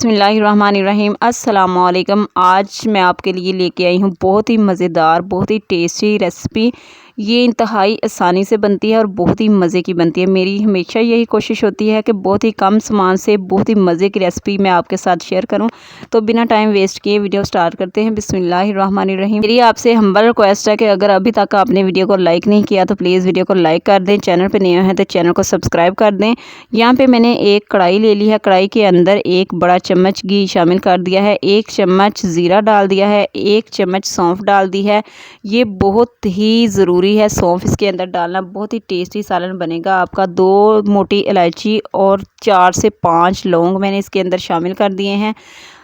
बिस्मिल्लाहिर्रहमानिर्रहीम अस्सलामुअलैकुम। आज मैं आपके लिए लेके आई हूँ बहुत ही मज़ेदार बहुत ही टेस्टी रेसिपी। ये इंतहाई आसानी से बनती है और बहुत ही मज़े की बनती है। मेरी हमेशा यही कोशिश होती है कि बहुत ही कम सामान से बहुत ही मज़े की रेसिपी मैं आपके साथ शेयर करूं। तो बिना टाइम वेस्ट किए वीडियो स्टार्ट करते हैं। बिस्मिल्लाहिर्रहमानिर्रहीम। मेरी आपसे हम्बल रिक्वेस्ट है कि अगर अभी तक आपने वीडियो को लाइक नहीं किया तो प्लीज़ वीडियो को लाइक कर दें। चैनल पर नए हैं तो चैनल को सब्सक्राइब कर दें। यहाँ पर मैंने एक कढ़ाई ले ली है। कढ़ाई के अंदर एक बड़ा चम्मच घी शामिल कर दिया है, 1 चम्मच ज़ीरा डाल दिया है, 1 चम्मच सौंफ डाल दी है। ये बहुत ही ज़रूरी है सौंफ इसके अंदर डालना, बहुत ही टेस्टी सालन बनेगा आपका। 2 मोटी इलायची और 4 से 5 लौंग मैंने इसके अंदर शामिल कर दिए हैं।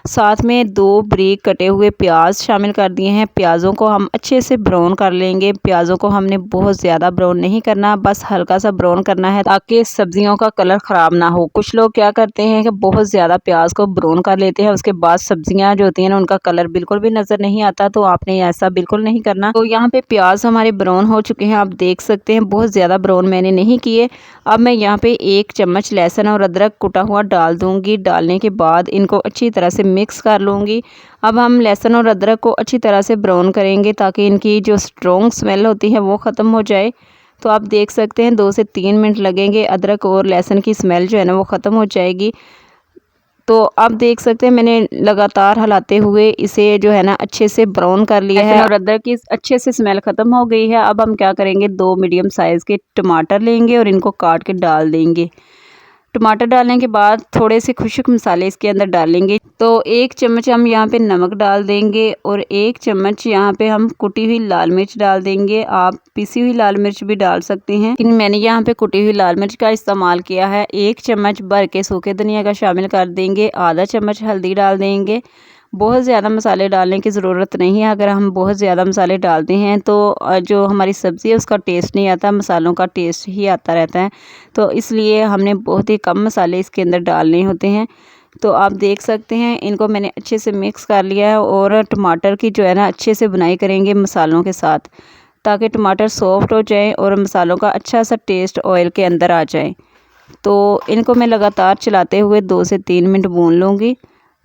साथ में 2 बारीक कटे हुए प्याज शामिल कर दिए हैं। प्याज़ों को हम अच्छे से ब्राउन कर लेंगे। प्याज़ों को हमने बहुत ज़्यादा ब्राउन नहीं करना, बस हल्का सा ब्राउन करना है ताकि सब्जियों का कलर ख़राब ना हो। कुछ लोग क्या करते हैं कि बहुत ज़्यादा प्याज को ब्राउन कर लेते हैं, उसके बाद सब्जियां जो होती हैं ना उनका कलर बिल्कुल भी नज़र नहीं आता। तो आपने ऐसा बिल्कुल नहीं करना। तो यहाँ पे प्याज हमारे ब्राउन हो चुके हैं, आप देख सकते हैं। बहुत ज़्यादा ब्राउन मैंने नहीं किए। अब मैं यहाँ पे 1 चम्मच लहसुन और अदरक कुटा हुआ डाल दूँगी। डालने के बाद इनको अच्छी तरह से मिक्स कर लूँगी। अब हम लहसुन और अदरक को अच्छी तरह से ब्राउन करेंगे ताकि इनकी जो स्ट्रॉन्ग स्मेल होती है वो ख़त्म हो जाए। तो आप देख सकते हैं 2 से 3 मिनट लगेंगे, अदरक और लहसुन की स्मेल जो है ना वो ख़त्म हो जाएगी। तो आप देख सकते हैं मैंने लगातार हिलाते हुए इसे जो है ना अच्छे से ब्राउन कर लिया है और अदरक की अच्छे से स्मेल ख़त्म हो गई है। अब हम क्या करेंगे, 2 मीडियम साइज़ के टमाटर लेंगे और इनको काट के डाल देंगे। टमाटर डालने के बाद थोड़े से खुश्क मसाले इसके अंदर डालेंगे। तो 1 चम्मच हम यहाँ पे नमक डाल देंगे और 1 चम्मच यहाँ पे हम कुटी हुई लाल मिर्च डाल देंगे। आप पिसी हुई लाल मिर्च भी डाल सकते हैं, लेकिन मैंने यहाँ पे कुटी हुई लाल मिर्च का इस्तेमाल किया है। 1 चम्मच भर के सूखे धनिया का शामिल कर देंगे। आधा चम्मच हल्दी डाल देंगे। बहुत ज़्यादा मसाले डालने की ज़रूरत नहीं है। अगर हम बहुत ज़्यादा मसाले डालते हैं तो जो हमारी सब्ज़ी है उसका टेस्ट नहीं आता, मसालों का टेस्ट ही आता रहता है। तो इसलिए हमने बहुत ही कम मसाले इसके अंदर डालने होते हैं। तो आप देख सकते हैं इनको मैंने अच्छे से मिक्स कर लिया है और टमाटर की जो है ना अच्छे से बुनाई करेंगे मसालों के साथ, ताकि टमाटर सॉफ्ट हो जाए और मसालों का अच्छा सा टेस्ट ऑयल के अंदर आ जाए। तो इनको मैं लगातार चलाते हुए 2 से 3 मिनट भून लूँगी।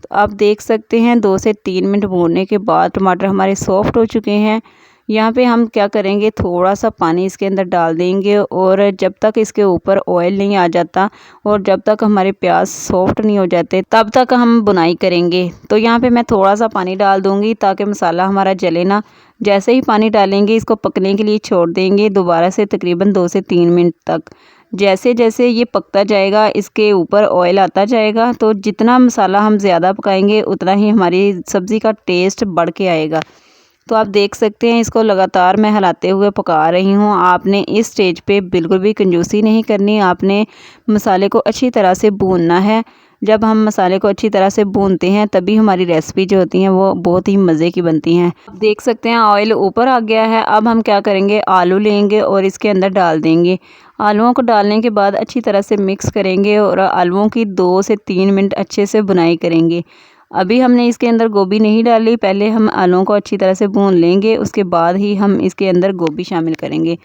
तो आप देख सकते हैं 2 से 3 मिनट भूनने के बाद टमाटर हमारे सॉफ्ट हो चुके हैं। यहाँ पे हम क्या करेंगे, थोड़ा सा पानी इसके अंदर डाल देंगे और जब तक इसके ऊपर ऑयल नहीं आ जाता और जब तक हमारे प्याज सॉफ्ट नहीं हो जाते तब तक हम बुनाई करेंगे। तो यहाँ पे मैं थोड़ा सा पानी डाल दूँगी ताकि मसाला हमारा जले ना। जैसे ही पानी डालेंगे इसको पकने के लिए छोड़ देंगे दोबारा से तकरीबन 2 से 3 मिनट तक। जैसे जैसे ये पकता जाएगा इसके ऊपर ऑयल आता जाएगा। तो जितना मसाला हम ज़्यादा पकाएंगे उतना ही हमारी सब्ज़ी का टेस्ट बढ़ के आएगा। तो आप देख सकते हैं इसको लगातार मैं हिलाते हुए पका रही हूँ। आपने इस स्टेज पे बिल्कुल भी कंजूसी नहीं करनी, आपने मसाले को अच्छी तरह से भूनना है। जब हम मसाले को अच्छी तरह से भूनते हैं तभी हमारी रेसिपी जो होती हैं वो बहुत ही मज़े की बनती हैं। आप देख सकते हैं ऑयल ऊपर आ गया है। अब हम क्या करेंगे, आलू लेंगे और इसके अंदर डाल देंगे। आलूओं को डालने के बाद अच्छी तरह से मिक्स करेंगे और आलूओं की 2 से 3 मिनट अच्छे से बुनाई करेंगे। अभी हमने इसके अंदर गोभी नहीं डाली, पहले हम आलूओं को अच्छी तरह से भून लेंगे, उसके बाद ही हम इसके अंदर गोभी शामिल करेंगे।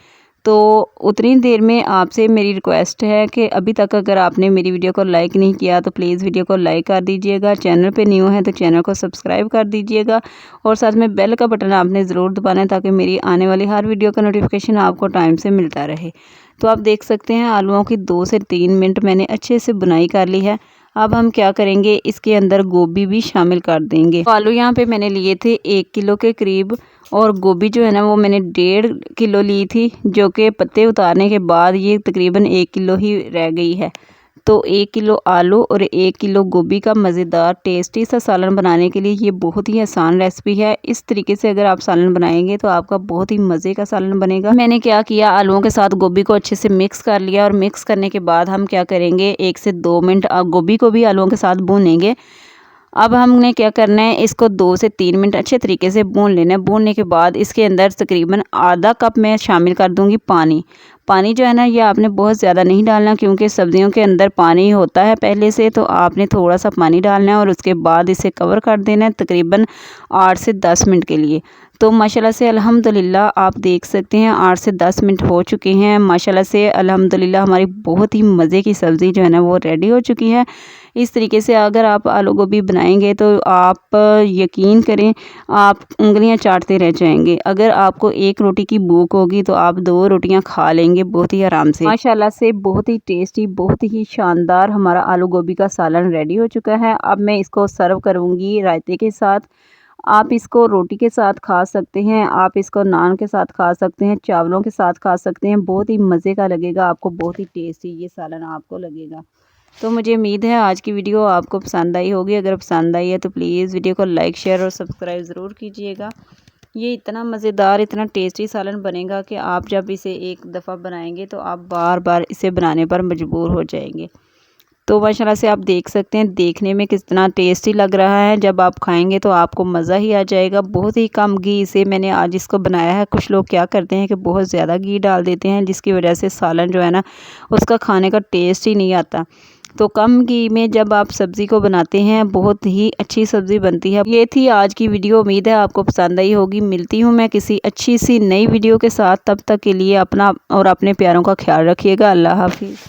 तो उतनी देर में आपसे मेरी रिक्वेस्ट है कि अभी तक अगर आपने मेरी वीडियो को लाइक नहीं किया तो प्लीज़ वीडियो को लाइक कर दीजिएगा। चैनल पे न्यू है तो चैनल को सब्सक्राइब कर दीजिएगा और साथ में बेल का बटन आपने ज़रूर दबाना है ताकि मेरी आने वाली हर वीडियो का नोटिफिकेशन आपको टाइम से मिलता रहे। तो आप देख सकते हैं आलूओं की 2 से 3 मिनट मैंने अच्छे से बुनाई कर ली है। अब हम क्या करेंगे, इसके अंदर गोभी भी शामिल कर देंगे। तो आलू यहाँ पे मैंने लिए थे 1 किलो के करीब और गोभी जो है ना वो मैंने 1.5 किलो ली थी, जो कि पत्ते उतारने के बाद ये तकरीबन 1 किलो ही रह गई है। तो 1 किलो आलू और 1 किलो गोभी का मज़ेदार टेस्टी सा सालन बनाने के लिए ये बहुत ही आसान रेसिपी है। इस तरीके से अगर आप सालन बनाएंगे तो आपका बहुत ही मज़े का सालन बनेगा। मैंने क्या किया, आलूओं के साथ गोभी को अच्छे से मिक्स कर लिया और मिक्स करने के बाद हम क्या करेंगे, 1 से 2 मिनट गोभी को भी आलूओं के साथ भूनेंगे। अब हमने क्या करना है, इसको 2 से 3 मिनट अच्छे तरीके से भून लेना है। भूनने के बाद इसके अंदर तकरीबन आधा कप मैं शामिल कर दूंगी पानी। पानी जो है ना ये आपने बहुत ज़्यादा नहीं डालना क्योंकि सब्जियों के अंदर पानी होता है पहले से, तो आपने थोड़ा सा पानी डालना है और उसके बाद इसे कवर कर देना है तकरीबन 8 से 10 मिनट के लिए। तो माशाल्लाह से अल्हम्दुलिल्लाह आप देख सकते हैं 8 से 10 मिनट हो चुके हैं। माशाल्लाह से अल्हम्दुलिल्लाह हमारी बहुत ही मज़े की सब्ज़ी जो है ना वो रेडी हो चुकी है। इस तरीके से अगर आप आलू गोभी बनाएंगे तो आप यकीन करें आप उंगलियां चाटते रह जाएंगे। अगर आपको एक रोटी की भूख होगी तो आप 2 रोटियां खा लेंगे बहुत ही आराम से। माशाल्लाह से बहुत ही टेस्टी, बहुत ही शानदार हमारा आलू गोभी का सालन रेडी हो चुका है। अब मैं इसको सर्व करूँगी रायते के साथ। आप इसको रोटी के साथ खा सकते हैं, आप इसको नान के साथ खा सकते हैं, चावलों के साथ खा सकते हैं। बहुत ही मज़े का लगेगा आपको, बहुत ही टेस्टी ये सालन आपको लगेगा। तो मुझे उम्मीद है आज की वीडियो आपको पसंद आई होगी। अगर पसंद आई है तो प्लीज़ वीडियो को लाइक, शेयर और सब्सक्राइब ज़रूर कीजिएगा। ये इतना मज़ेदार, इतना टेस्टी सालन बनेगा कि आप जब इसे एक दफ़ा बनाएंगे तो आप बार बार इसे बनाने पर मजबूर हो जाएंगे। तो माशाल्लाह से आप देख सकते हैं देखने में कितना टेस्टी लग रहा है। जब आप खाएंगे तो आपको मज़ा ही आ जाएगा। बहुत ही कम घी से मैंने आज इसको बनाया है। कुछ लोग क्या करते हैं कि बहुत ज़्यादा घी डाल देते हैं, जिसकी वजह से सालन जो है ना उसका खाने का टेस्ट ही नहीं आता। तो कम घी में जब आप सब्ज़ी को बनाते हैं बहुत ही अच्छी सब्ज़ी बनती है। ये थी आज की वीडियो, उम्मीद है आपको पसंद आई होगी। मिलती हूँ मैं किसी अच्छी सी नई वीडियो के साथ। तब तक के लिए अपना और अपने प्यारों का ख्याल रखिएगा। अल्लाह हाफिज़।